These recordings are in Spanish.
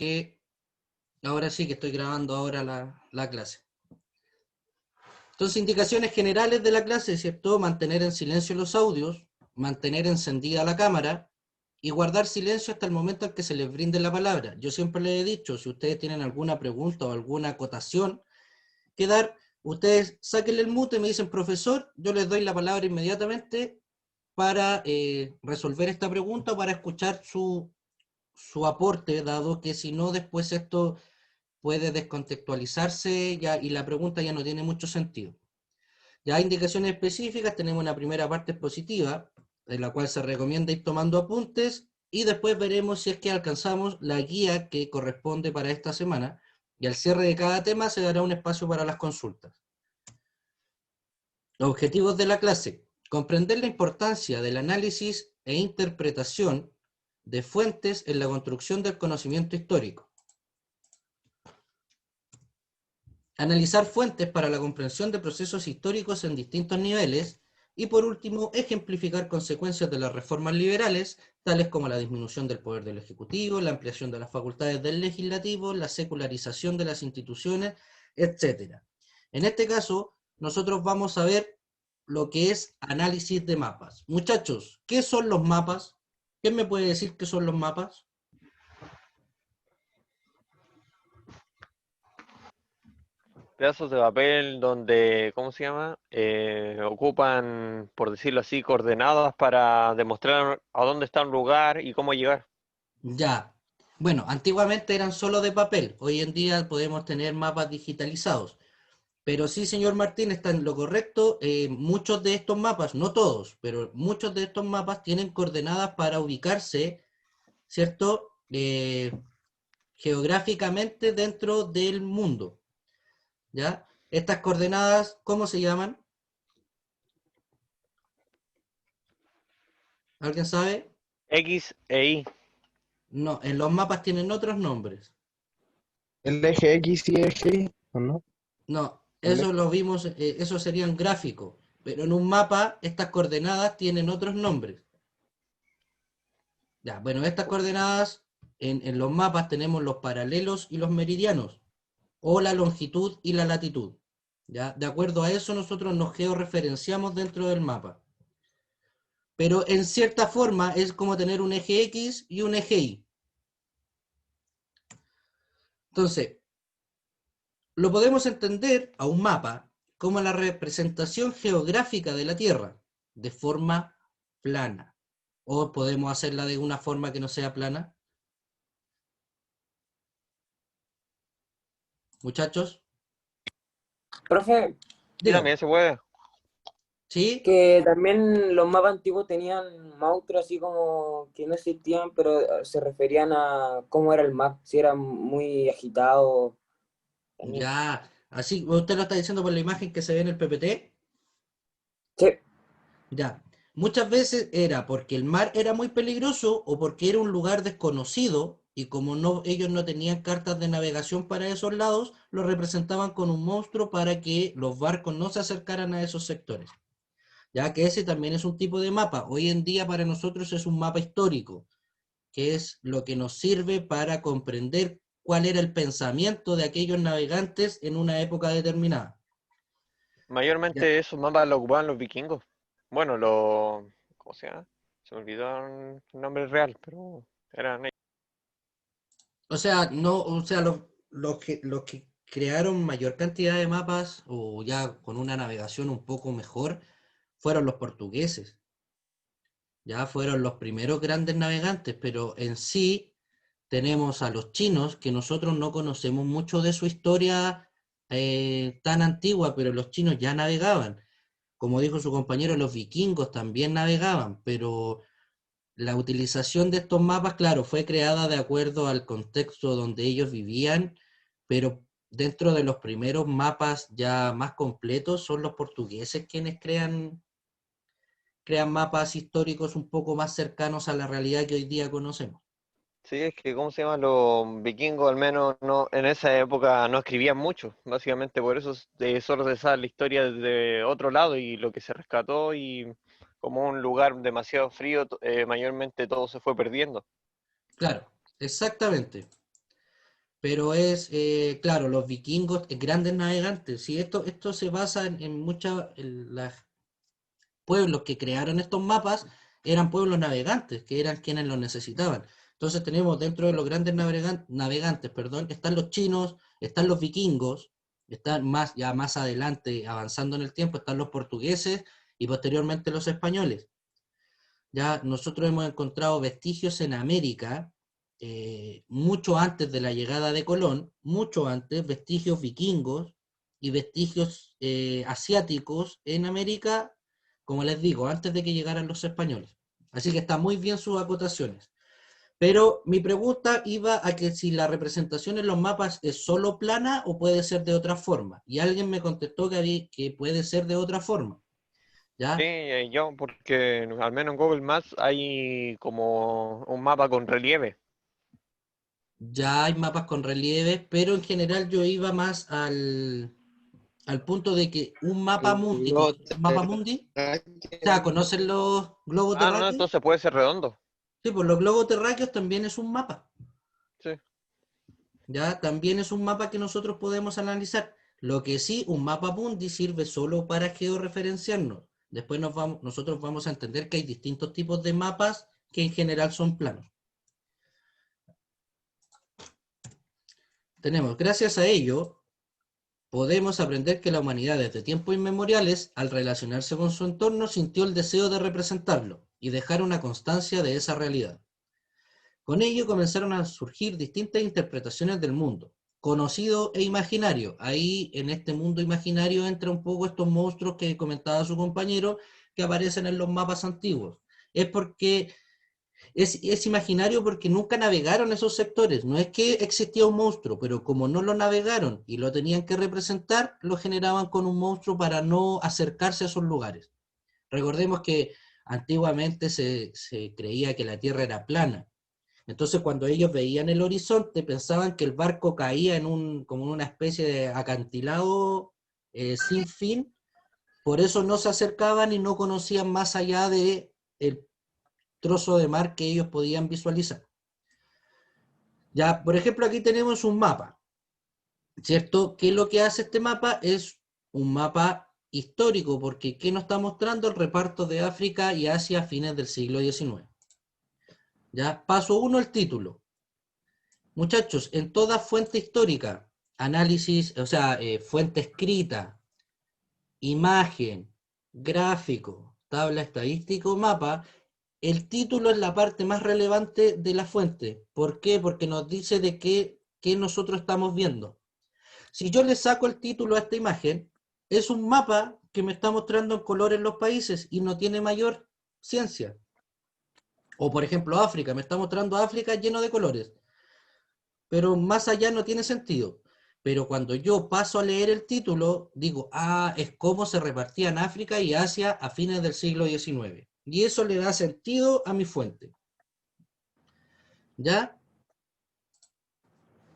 porque ahora sí que estoy grabando ahora la clase. Entonces, indicaciones generales de la clase, ¿cierto? Mantener en silencio los audios, mantener encendida la cámara y guardar silencio hasta el momento en que se les brinde la palabra. Yo siempre les he dicho, si ustedes tienen alguna pregunta o alguna acotación que dar, ustedes sáquenle el mute y me dicen, profesor, yo les doy la palabra inmediatamente para resolver esta pregunta o para escuchar su aporte, dado que si no, después esto puede descontextualizarse ya, y la pregunta ya no tiene mucho sentido. Ya hay indicaciones específicas, tenemos una primera parte expositiva, en la cual se recomienda ir tomando apuntes, y después veremos si es que alcanzamos la guía que corresponde para esta semana, y al cierre de cada tema se dará un espacio para las consultas. Los objetivos de la clase: comprender la importancia del análisis e interpretación de fuentes en la construcción del conocimiento histórico. Analizar fuentes para la comprensión de procesos históricos en distintos niveles. Y por último, ejemplificar consecuencias de las reformas liberales, tales como la disminución del poder del Ejecutivo, la ampliación de las facultades del Legislativo, la secularización de las instituciones, etc. En este caso, nosotros vamos a ver lo que es análisis de mapas. Muchachos, ¿qué son los mapas? ¿Quién me puede decir qué son los mapas? Pedazos de papel donde, ¿cómo se llama? Ocupan, por decirlo así, coordenadas para demostrar a dónde está un lugar y cómo llegar. Ya. Bueno, antiguamente eran solo de papel. Hoy en día podemos tener mapas digitalizados. Pero sí, señor Martín, está en lo correcto. Muchos de estos mapas, no todos, pero muchos de estos mapas tienen coordenadas para ubicarse, ¿cierto? Geográficamente dentro del mundo. ¿Ya? Estas coordenadas, ¿cómo se llaman? ¿Alguien sabe? X e Y. No, en los mapas tienen otros nombres. El eje X y eje Y, ¿o no? No, eso lo vimos, eso serían gráficos, pero en un mapa estas coordenadas tienen otros nombres. Ya, bueno, estas coordenadas en los mapas tenemos los paralelos y los meridianos, o la longitud y la latitud. ¿Ya? De acuerdo a eso nosotros nos georreferenciamos dentro del mapa. Pero en cierta forma es como tener un eje X y un eje Y. Entonces, lo podemos entender a un mapa como la representación geográfica de la Tierra, de forma plana. O podemos hacerla de una forma que no sea plana. Muchachos, Profe, Sí, díganme. también se puede. ¿Sí? que también los mapas antiguos tenían monstruos así como que no existían, pero se referían a cómo era el mar, si era muy agitado. También. Ya. Así, ¿usted lo está diciendo por la imagen que se ve en el PPT? Sí, Ya. Muchas veces era porque el mar era muy peligroso o porque era un lugar desconocido y como no, ellos no tenían cartas de navegación para esos lados, lo representaban con un monstruo para que los barcos no se acercaran a esos sectores. Ya que ese también es un tipo de mapa. Hoy en día para nosotros es un mapa histórico, que es lo que nos sirve para comprender cuál era el pensamiento de aquellos navegantes en una época determinada. Ya. Mayormente esos mapas los ocupaban los vikingos. Bueno, los... ¿Cómo se llama? Se me olvidó el nombre real, pero eran ellos. O sea, no, o sea, los que crearon mayor cantidad de mapas o ya con una navegación un poco mejor fueron los portugueses. Ya fueron los primeros grandes navegantes, pero en sí tenemos a los chinos, que nosotros no conocemos mucho de su historia tan antigua, pero los chinos ya navegaban. Como dijo su compañero, los vikingos también navegaban, pero la utilización de estos mapas, claro, fue creada de acuerdo al contexto donde ellos vivían, pero dentro de los primeros mapas ya más completos son los portugueses quienes crean mapas históricos un poco más cercanos a la realidad que hoy día conocemos. Sí, es que, ¿cómo se llama? Los vikingos, al menos no, en esa época no escribían mucho. Básicamente por eso solo se sabe la historia desde otro lado y lo que se rescató y como un lugar demasiado frío, mayormente todo se fue perdiendo. Claro, exactamente. pero es, claro, los vikingos, grandes navegantes. Sí, esto se basa en muchos pueblos que crearon estos mapas, eran pueblos navegantes, que eran quienes los necesitaban. Entonces tenemos dentro de los grandes navegantes, perdón, están los chinos, están los vikingos, están más, ya más adelante, avanzando en el tiempo, están los portugueses y posteriormente los españoles. Ya nosotros hemos encontrado vestigios en América, mucho antes de la llegada de Colón, mucho antes, vestigios vikingos y vestigios asiáticos en América, como les digo, antes de que llegaran los españoles. Así que está muy bien sus acotaciones. Pero mi pregunta iba a que si la representación en los mapas es solo plana o puede ser de otra forma. Y alguien me contestó que puede ser de otra forma. Sí, ¿Ya? yo, porque al menos en Google Maps hay como un mapa con relieve. Ya hay mapas con relieves, pero en general yo iba más al punto de que un mapa El mundi, globo un mapa mundi, o sea, terráqueo. ¿conocen los globos Ah, no, terráqueos? entonces puede ser redondo. Sí, pues los globos terráqueos también es un mapa, Sí. ya también es un mapa que nosotros podemos analizar. Lo que sí, un mapa mundi sirve solo para georreferenciarnos. Después nosotros vamos a entender que hay distintos tipos de mapas que en general son planos. Tenemos, gracias a ello, podemos aprender que la humanidad desde tiempos inmemoriales, al relacionarse con su entorno, sintió el deseo de representarlo y dejar una constancia de esa realidad. Con ello comenzaron a surgir distintas interpretaciones del mundo, conocido e imaginario. Ahí en este mundo imaginario entra un poco estos monstruos que comentaba su compañero que aparecen en los mapas antiguos. Es porque es imaginario porque nunca navegaron esos sectores. No es que existía un monstruo, pero como no lo navegaron y lo tenían que representar, lo generaban con un monstruo para no acercarse a esos lugares. Recordemos que antiguamente se creía que la Tierra era plana. Entonces cuando ellos veían el horizonte pensaban que el barco caía como en una especie de acantilado sin fin. Por eso no se acercaban y no conocían más allá de el trozo de mar que ellos podían visualizar. Ya, por ejemplo, aquí tenemos un mapa, ¿cierto? ¿Qué es lo que hace este mapa? Es un mapa histórico, porque ¿qué nos está mostrando? El reparto de África y Asia a fines del siglo XIX. Ya, paso 1, el título. Muchachos, en toda fuente histórica, análisis, o sea, fuente escrita, imagen, gráfico, tabla estadística o mapa, el título es la parte más relevante de la fuente. ¿Por qué? Porque nos dice de qué nosotros estamos viendo. Si yo le saco el título a esta imagen, es un mapa que me está mostrando en colores los países y no tiene mayor ciencia. O por ejemplo África, me está mostrando África lleno de colores, pero más allá no tiene sentido. Pero cuando yo paso a leer el título, digo, ah, es cómo se repartían África y Asia a fines del siglo XIX. Y eso le da sentido a mi fuente. ¿Ya?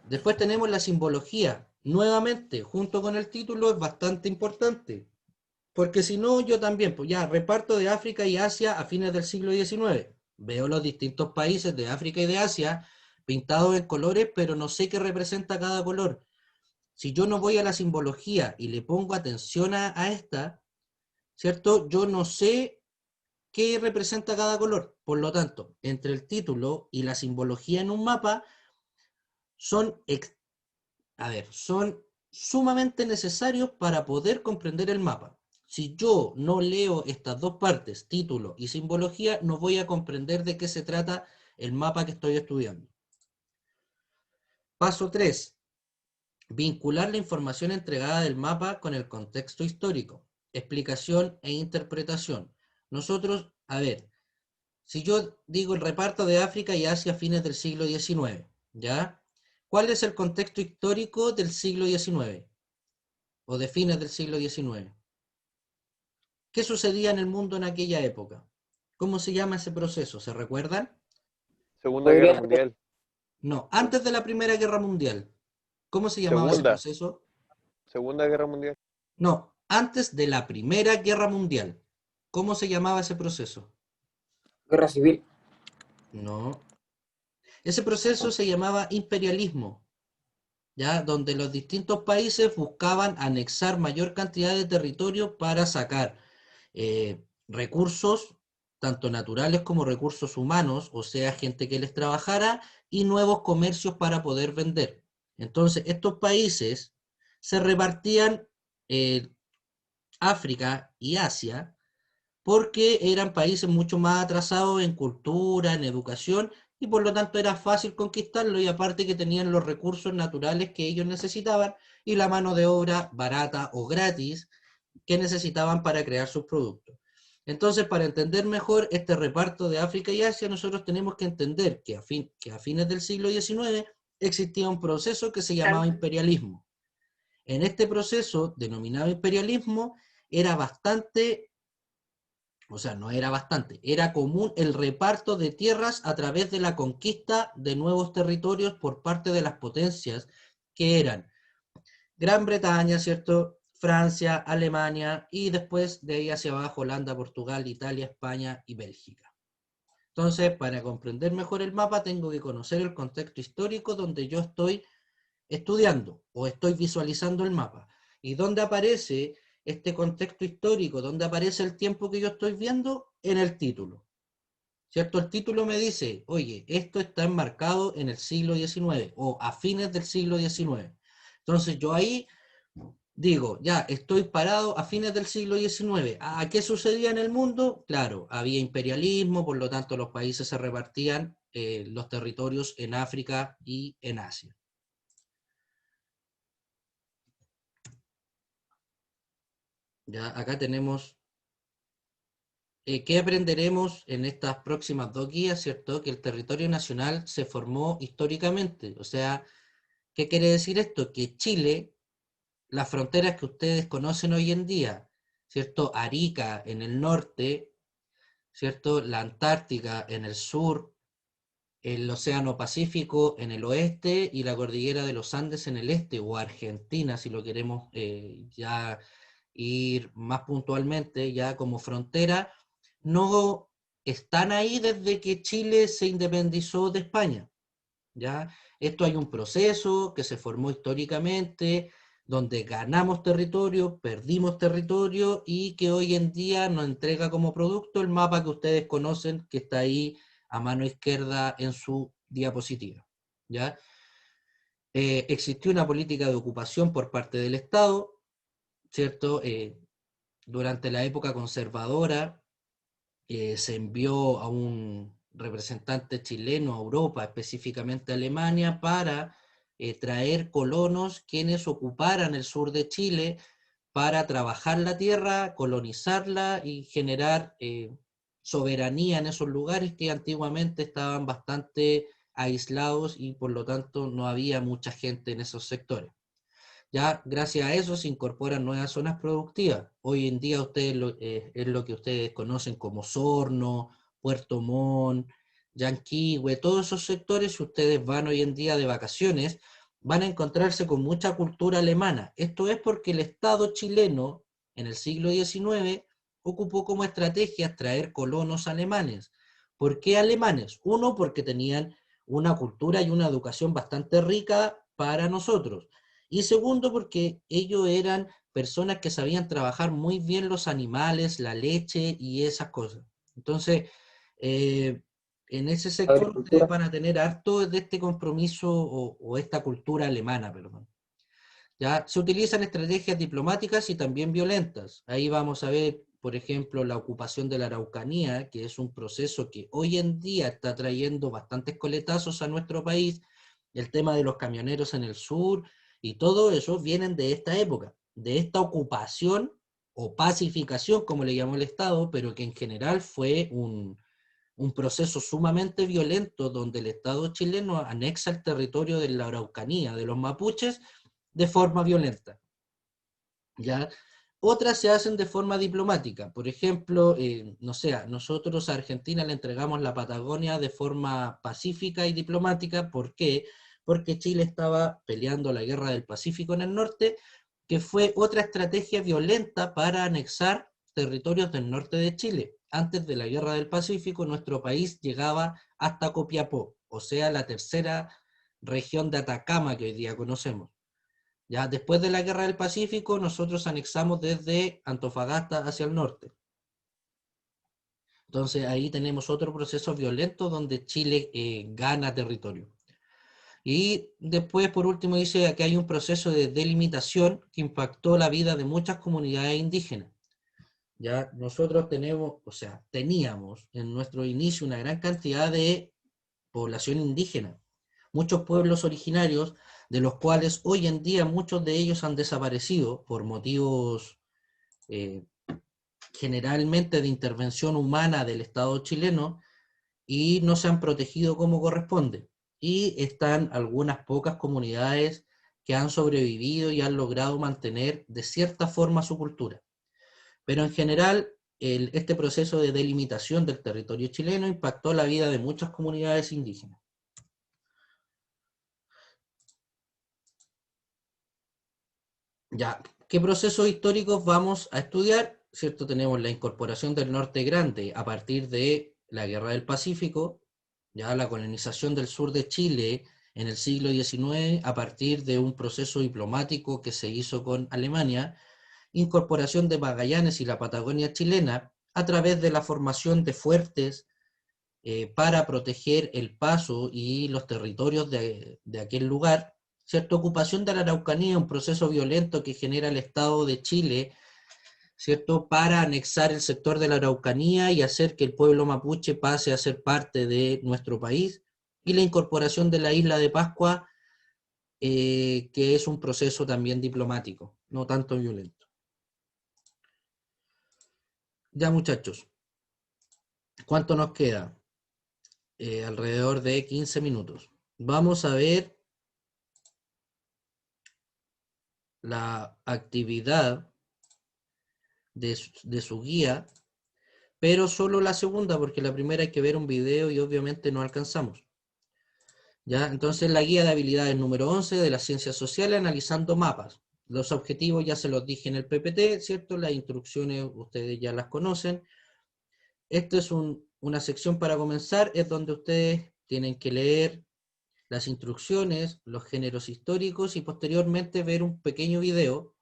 Después tenemos la simbología. Nuevamente, junto con el título es bastante importante. Porque si no, yo también, pues ya, reparto de África y Asia a fines del siglo XIX. Veo los distintos países de África y de Asia pintados en colores, pero no sé qué representa cada color. Si yo no voy a la simbología y le pongo atención a esta, ¿cierto? Yo no sé qué representa cada color. Por lo tanto, entre el título y la simbología en un mapa son, son sumamente necesarios para poder comprender el mapa. Si yo no leo estas dos partes, título y simbología, no voy a comprender de qué se trata el mapa que estoy estudiando. Paso 3. Vincular la información entregada del mapa con el contexto histórico, explicación e interpretación. Nosotros, a ver, si yo digo el reparto de África y Asia a fines del siglo XIX, ¿ya? ¿Cuál es el contexto histórico del siglo XIX o de fines del siglo XIX? ¿Qué sucedía en el mundo en aquella época? ¿Cómo se llama ese proceso? ¿Se recuerdan? Segunda Guerra Podría, Mundial. No, antes de la Primera Guerra Mundial. ¿Cómo se llamaba ese Segunda. proceso? Segunda Guerra Mundial. No, antes de la Primera Guerra Mundial. ¿Cómo se llamaba ese proceso? guerra civil. No. Ese proceso se llamaba imperialismo. ¿ya? Donde los distintos países buscaban anexar mayor cantidad de territorio para sacar recursos, tanto naturales como recursos humanos, o sea, gente que les trabajara, y nuevos comercios para poder vender. Entonces, estos países se repartían eh, África y Asia, porque eran países mucho más atrasados en cultura, en educación, y por lo tanto era fácil conquistarlo, y aparte que tenían los recursos naturales que ellos necesitaban y la mano de obra barata o gratis que necesitaban para crear sus productos. Entonces, para entender mejor este reparto de África y Asia, nosotros tenemos que entender que a fines del siglo XIX existía un proceso que se llamaba imperialismo. En este proceso, denominado imperialismo, era bastante, o sea, no era bastante, era común el reparto de tierras a través de la conquista de nuevos territorios por parte de las potencias que eran Gran Bretaña, ¿cierto? Francia, Alemania y después de ahí hacia abajo Holanda, Portugal, Italia, España y Bélgica. Entonces, para comprender mejor el mapa, tengo que conocer el contexto histórico donde yo estoy estudiando o estoy visualizando el mapa. ¿Y dónde aparece este contexto histórico? ¿Dónde aparece el tiempo que yo estoy viendo? En el título. ¿Cierto? El título me dice, oye, esto está enmarcado en el siglo XIX o a fines del siglo XIX. Entonces yo ahí digo, ya, estoy parado a fines del siglo XIX. ¿A qué sucedía en el mundo? Claro, había imperialismo, por lo tanto los países se repartían los territorios en África y en Asia. Ya, acá tenemos, ¿qué aprenderemos en estas próximas 2 guías? ¿Cierto? Que el territorio nacional se formó históricamente. O sea, ¿qué quiere decir esto? Que Chile, las fronteras que ustedes conocen hoy en día, ¿cierto? Arica en el norte, ¿cierto? La Antártica en el sur, el Océano Pacífico en el oeste y la cordillera de los Andes en el este, o Argentina, si lo queremos ya ir más puntualmente, ya como frontera, no están ahí desde que Chile se independizó de España. ¿Ya? Esto hay un proceso que se formó históricamente, donde ganamos territorio, perdimos territorio y que hoy en día nos entrega como producto el mapa que ustedes conocen, que está ahí a mano izquierda en su diapositiva. ¿Ya? Existió una política de ocupación por parte del Estado, ¿cierto? Durante la época conservadora, se envió a un representante chileno a Europa, específicamente a Alemania, para traer colonos quienes ocuparan el sur de Chile para trabajar la tierra, colonizarla y generar soberanía en esos lugares que antiguamente estaban bastante aislados y por lo tanto no había mucha gente en esos sectores. Ya gracias a eso se incorporan nuevas zonas productivas. Hoy en día ustedes es lo que ustedes conocen como Osorno, Puerto Montt, Yanquihue, todos esos sectores, si ustedes van hoy en día de vacaciones, van a encontrarse con mucha cultura alemana. Esto es porque el Estado chileno en el siglo XIX ocupó como estrategia traer colonos alemanes. ¿Por qué alemanes? Uno, porque tenían una cultura y una educación bastante rica para nosotros. Y segundo, porque ellos eran personas que sabían trabajar muy bien los animales, la leche y esas cosas. Entonces, eh, en ese sector ustedes Agricultura. van a tener harto de este compromiso o esta cultura alemana, perdón. ¿Ya? Se utilizan estrategias diplomáticas y también violentas. Ahí vamos a ver, por ejemplo, la ocupación de la Araucanía, que es un proceso que hoy en día está trayendo bastantes coletazos a nuestro país, el tema de los camioneros en el sur, y todo eso vienen de esta época, de esta ocupación o pacificación, como le llamó el Estado, pero que en general fue un proceso sumamente violento donde el Estado chileno anexa el territorio de la Araucanía, de los mapuches, de forma violenta. ¿Ya? Otras se hacen de forma diplomática. Por ejemplo, no sé, nosotros a Argentina le entregamos la Patagonia de forma pacífica y diplomática. ¿Por qué? Porque Chile estaba peleando la guerra del Pacífico en el norte, que fue otra estrategia violenta para anexar territorios del norte de Chile. Antes de la guerra del Pacífico, nuestro país llegaba hasta Copiapó, o sea, región de Atacama que hoy día conocemos. Ya después de la Guerra del Pacífico, nosotros anexamos desde Antofagasta hacia el norte. Entonces ahí tenemos otro proceso violento donde Chile gana territorio. Y después, por último, dice que hay un proceso de delimitación que impactó la vida de muchas comunidades indígenas. Ya nosotros teníamos en nuestro inicio una gran cantidad de población indígena, muchos pueblos originarios, de los cuales hoy en día muchos de ellos han desaparecido por motivos generalmente de intervención humana del Estado chileno y no se han protegido como corresponde. Y están algunas pocas comunidades que han sobrevivido y han logrado mantener de cierta forma su cultura. Pero en general, este proceso de delimitación del territorio chileno impactó la vida de muchas comunidades indígenas. Ya, ¿qué procesos históricos vamos a estudiar? ¿Cierto? Tenemos la incorporación del Norte Grande a partir de la Guerra del Pacífico, ya la colonización del sur de Chile en el siglo XIX a partir de un proceso diplomático que se hizo con Alemania, incorporación de Magallanes y la Patagonia chilena a través de la formación de fuertes para proteger el paso y los territorios de aquel lugar, ¿cierto? Ocupación de la Araucanía, un proceso violento que genera el Estado de Chile, ¿cierto? Para anexar el sector de la Araucanía y hacer que el pueblo mapuche pase a ser parte de nuestro país, y la incorporación de la isla de Pascua, que es un proceso también diplomático, no tanto violento. Ya, muchachos, ¿cuánto nos queda? Alrededor de 15 minutos. Vamos a ver la actividad de su guía, pero solo la segunda, porque la primera hay que ver un video y obviamente no alcanzamos. ¿Ya? Entonces la guía de habilidades número 11 de las ciencias sociales, analizando mapas. Los objetivos ya se los dije en el PPT, ¿cierto? Las instrucciones ustedes ya las conocen. Esto es una sección para comenzar, es donde ustedes tienen que leer las instrucciones, los géneros históricos y posteriormente ver un pequeño video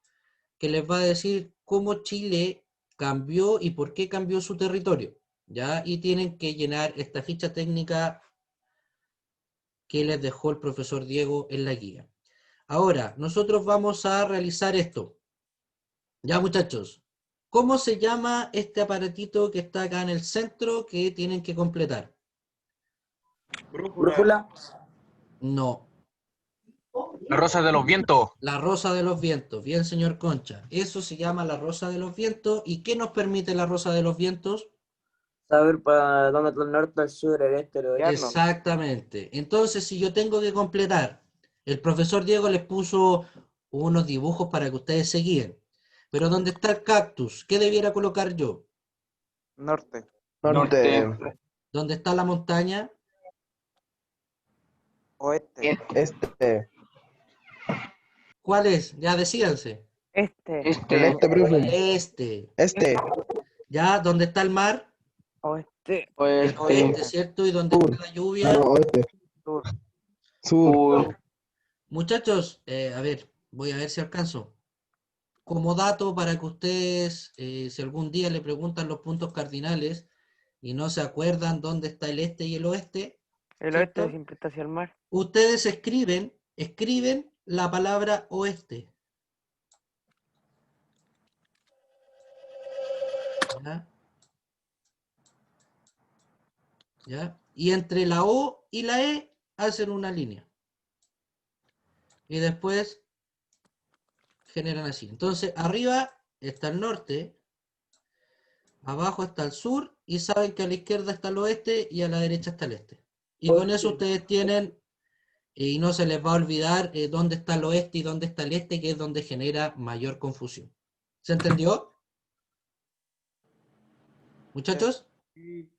que les va a decir cómo Chile cambió y por qué cambió su territorio, ¿ya? Y tienen que llenar esta ficha técnica que les dejó el profesor Diego en la guía. Ahora, nosotros vamos a realizar esto. Ya, muchachos, ¿cómo se llama este aparatito que está acá en el centro que tienen que completar? Brújula. No. La Rosa de los Vientos. La Rosa de los Vientos. Bien, señor Concha. Eso se llama la Rosa de los Vientos. ¿Y qué nos permite la Rosa de los Vientos? Saber para dónde está el norte, el sur, el este, el oeste. Exactamente. Entonces, si yo tengo que completar, el profesor Diego les puso unos dibujos para que ustedes se guíen. Pero ¿dónde está el cactus? ¿Qué debiera colocar yo? Norte. ¿Dónde está la montaña? Oeste. Este. ¿Cuál es? Ya decídanse. El este, profe. Este. ¿Ya? ¿Dónde está el mar? Oeste. El oeste, ¿cierto? ¿Y dónde está la lluvia? Oeste. Sur. Muchachos, a ver, voy a ver si alcanzo. Como dato para que ustedes, si algún día le preguntan los puntos cardinales y no se acuerdan dónde está el este y el oeste, El ¿cierto? oeste siempre está hacia el mar. Ustedes escriben la palabra oeste. ¿Ya? ¿Ya? Y entre la O y la E hacen una línea. Y después generan así. Entonces, arriba está el norte, abajo está el sur, y saben que a la izquierda está el oeste y a la derecha está el este. Y con eso ustedes tienen, y no se les va a olvidar dónde está el oeste y dónde está el este, que es donde genera mayor confusión. ¿Se entendió? ¿Muchachos? Sí.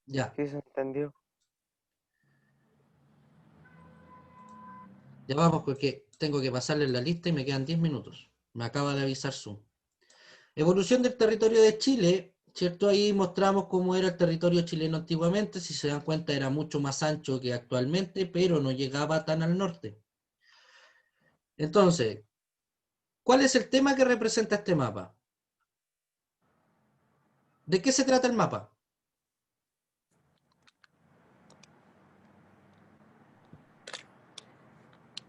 Ya. Sí, se entendió. Ya vamos, porque tengo que pasarles la lista y me quedan 10 minutos. Me acaba de avisar Zoom. Evolución del territorio de Chile. ¿cierto? Ahí mostramos cómo era el territorio chileno antiguamente. Si se dan cuenta, era mucho más ancho que actualmente, pero no llegaba tan al norte. Entonces, ¿cuál es el tema que representa este mapa? ¿De qué se trata el mapa?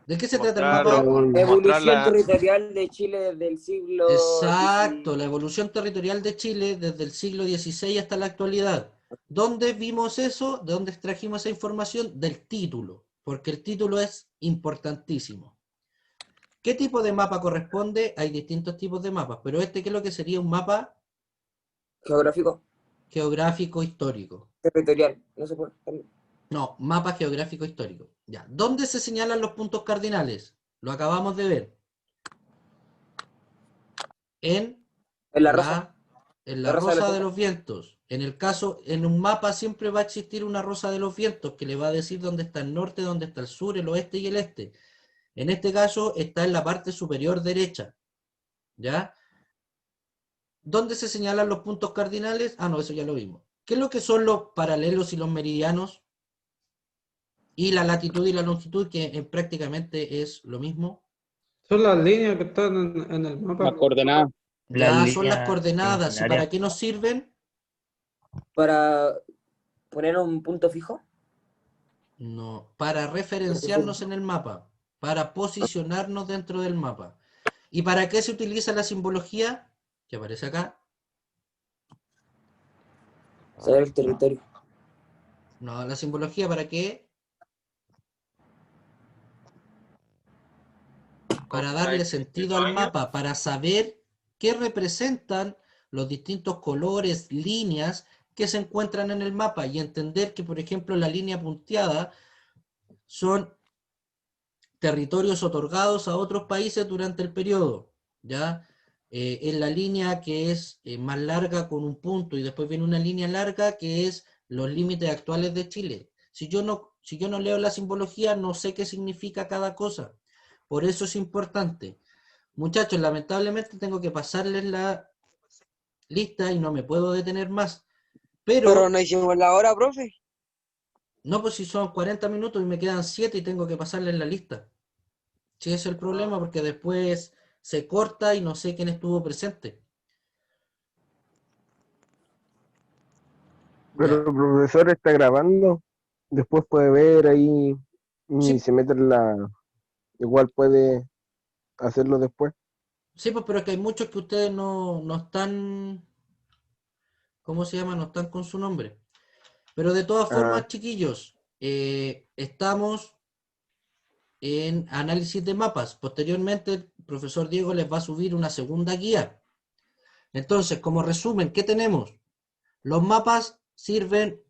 ¿De qué se trata el Mostrar, mapa? mostrar Evolución la, territorial de Chile desde el siglo Exacto, la XVI. evolución territorial de Chile desde el siglo XVI hasta la actualidad. ¿Dónde vimos eso? ¿De dónde extrajimos esa información? Del título, porque el título es importantísimo. ¿Qué tipo de mapa corresponde? Hay distintos tipos de mapas, pero ¿qué es lo que sería un mapa Geográfico, geográfico histórico? territorial. No se puede. No, mapa geográfico histórico. Ya. ¿Dónde se señalan los puntos cardinales? Lo acabamos de ver. En En la rosa. la, en La la rosa de los rosa de vientos. los vientos. En el caso, en un mapa siempre va a existir una rosa de los vientos que le va a decir dónde está el norte, dónde está el sur, el oeste y el este. En este caso está en la parte superior derecha. ¿Ya? ¿Dónde se señalan los puntos cardinales? Ah, no, eso ya lo vimos. ¿Qué es lo que son los paralelos y los meridianos? Y la latitud y la longitud, que prácticamente es lo mismo. Son las líneas que están en el Las mapa. coordenadas. Las Ya son las líneas coordenadas. ¿Y imaginarias. para qué nos sirven? Para poner un punto fijo. No, para referenciarnos en el mapa, para posicionarnos dentro del mapa. ¿Y para qué se utiliza la simbología? Que aparece acá. Saber el territorio. No, la simbología ¿para qué? Para darle sentido al mapa, para saber qué representan los distintos colores, líneas que se encuentran en el mapa y entender que, por ejemplo, la línea punteada son territorios otorgados a otros países durante el periodo, ¿ya? En la línea que es más larga con un punto y después viene una línea larga que es los límites actuales de Chile. Si yo no leo la simbología, no sé qué significa cada cosa. Por eso es importante. Muchachos, lamentablemente tengo que pasarles la lista y no me puedo detener más. Pero Pero, no hicimos la hora, profe. no, pues si son 40 minutos y me quedan 7 y tengo que pasarles la lista. Sí, ese es el problema, porque después se corta y no sé quién estuvo presente. Pero Ya. el profesor está grabando, después puede ver ahí y Sí, se mete en la... Igual puede hacerlo después. sí, pues, pero es que hay muchos que ustedes no están, ¿cómo se llama? No están con su nombre. Pero de todas Ah, formas, chiquillos, estamos en análisis de mapas. Posteriormente, el profesor Diego les va a subir una segunda guía. Entonces, como resumen, ¿qué tenemos? Los mapas sirven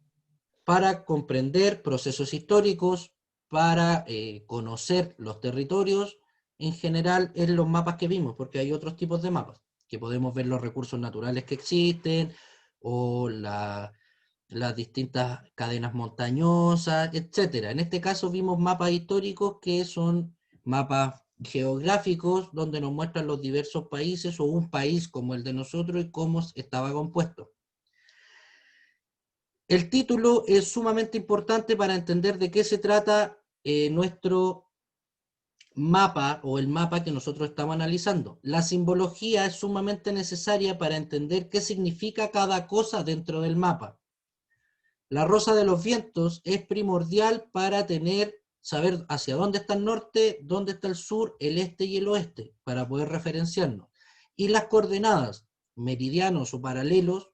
para comprender procesos históricos, para conocer los territorios en general en los mapas que vimos, porque hay otros tipos de mapas, que podemos ver los recursos naturales que existen, o las distintas cadenas montañosas, etcétera. En este caso vimos mapas históricos que son mapas geográficos donde nos muestran los diversos países o un país como el de nosotros y cómo estaba compuesto. El título es sumamente importante para entender de qué se trata nuestro mapa o el mapa que nosotros estamos analizando. La simbología es sumamente necesaria para entender qué significa cada cosa dentro del mapa. La rosa de los vientos es primordial para saber hacia dónde está el norte, dónde está el sur, el este y el oeste, para poder referenciarnos. Y las coordenadas, meridianos o paralelos,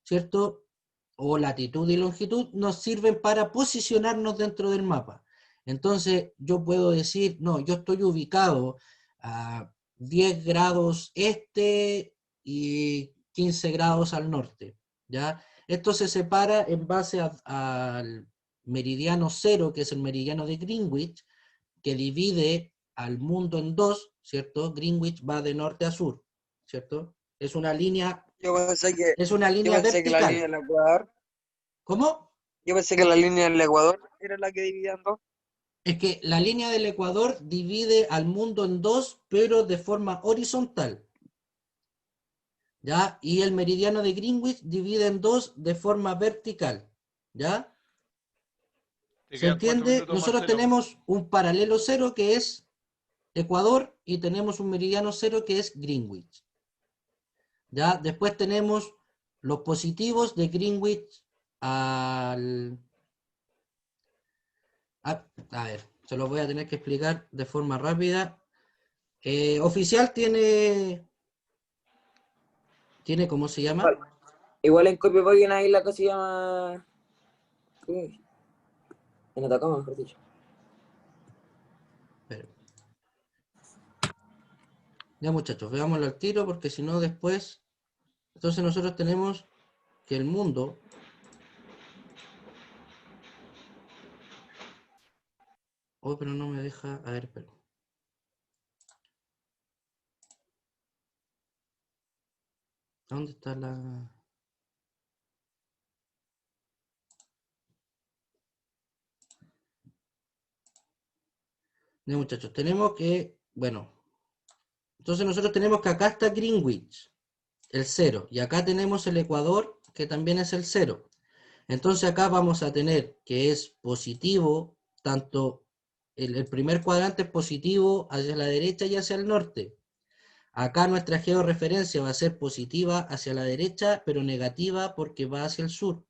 ¿cierto? O latitud y longitud, nos sirven para posicionarnos dentro del mapa. Entonces, yo puedo decir, no, yo estoy ubicado a 10 grados este y 15 grados al norte, ¿ya? Esto se separa en base al meridiano cero, que es el meridiano de Greenwich, que divide al mundo en dos, ¿cierto? Greenwich va de norte a sur, ¿cierto? Es una línea, Yo pensé que, es una yo línea pensé que la línea vertical. del Ecuador, ¿Cómo? yo pensé que la línea del Ecuador era la que dividía en dos. Es que la línea del Ecuador divide al mundo en dos, pero de forma horizontal. ¿ya? Y el meridiano de Greenwich divide en dos de forma vertical, ¿ya? Te ¿Se quedan 4 entiende? minutos, Nosotros Marcelo. tenemos un paralelo cero que es Ecuador y tenemos un meridiano cero que es Greenwich. ¿Ya? Después tenemos los positivos de Greenwich al... A ver, se los voy a tener que explicar de forma rápida. Oficial tiene, ¿cómo se llama? Igual en Copiapó hay una isla que se llama... Uy, en Atacama, mejor dicho. Espera. Ya muchachos, veámoslo al tiro porque si no después... Entonces nosotros tenemos que el mundo... Oh, pero no me deja... A ver, espera. ¿Dónde está la...? Ya muchachos, tenemos que... Bueno, entonces nosotros tenemos que acá está Greenwich, el 0, y acá tenemos el Ecuador, que también es el 0. Entonces acá vamos a tener que es positivo, tanto el primer cuadrante es positivo hacia la derecha y hacia el norte. Acá nuestra georreferencia va a ser positiva hacia la derecha, pero negativa porque va hacia el sur.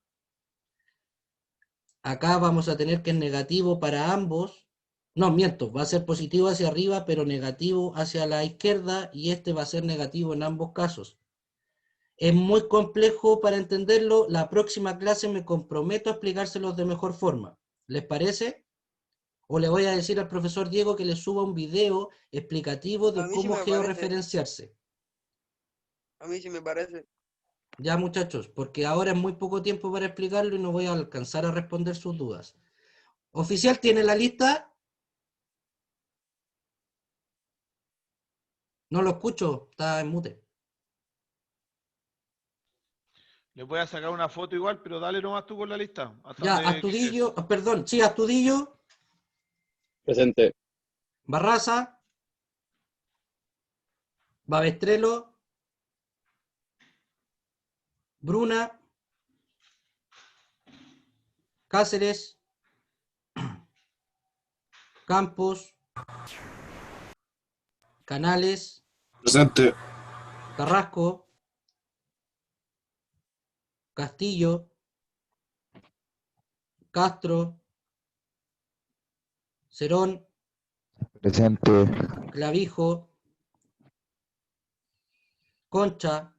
Acá vamos a tener que es negativo para ambos. No, miento, va a ser positivo hacia arriba, pero negativo hacia la izquierda, y este va a ser negativo en ambos casos. Es muy complejo para entenderlo. La próxima clase me comprometo a explicárselos de mejor forma. ¿Les parece? O le voy a decir al profesor Diego que le suba un video explicativo A de mí sí cómo me parece. georreferenciarse. A mí sí me parece. Ya muchachos, porque ahora es muy poco tiempo para explicarlo y no voy a alcanzar a responder sus dudas. Oficial, ¿tiene la lista? No lo escucho, está en mute. Les voy a sacar una foto igual, pero dale nomás tú con la lista. Hasta Ya, donde quede. Astudillo, perdón, sí, Astudillo, Presente. Barraza, Babestrelo, Bruna, Cáceres, Campos, Canales, Presente. Carrasco, Castillo, Castro, Cerón, Presente. Clavijo, Concha,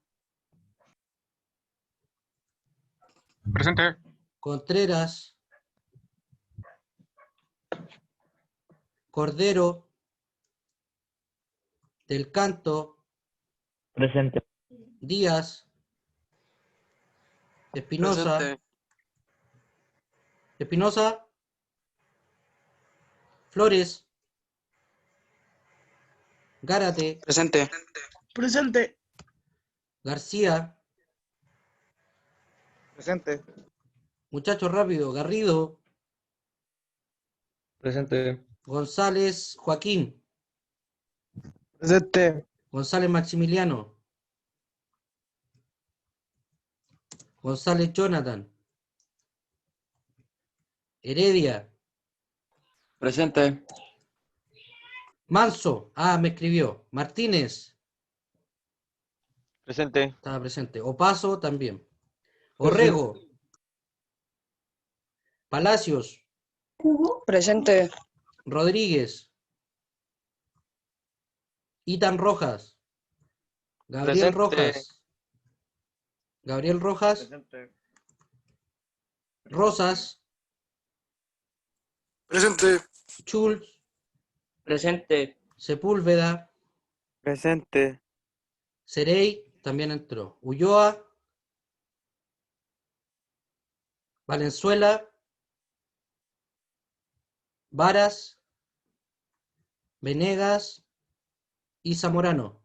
Presente. Contreras, Cordero, Del Canto, Presente. Díaz, Presente. Espinosa, Flores, Gárate, Presente. Presente. García, Presente. muchacho rápido, Garrido, Presente. González Joaquín, Presente. González Maximiliano, González Jonathan, Heredia, Presente. Manso, me escribió, Martínez, Presente. estaba presente, Opaso también, Orrego, Palacios, Presente. Rodríguez, Itan Rojas, Gabriel Rojas, Gabriel Rojas, Presente. Rosas, Presente. Schultz, Presente. Sepúlveda, Presente. Cerey, también entró, Ulloa, Valenzuela, Varas, Venegas y Zamorano.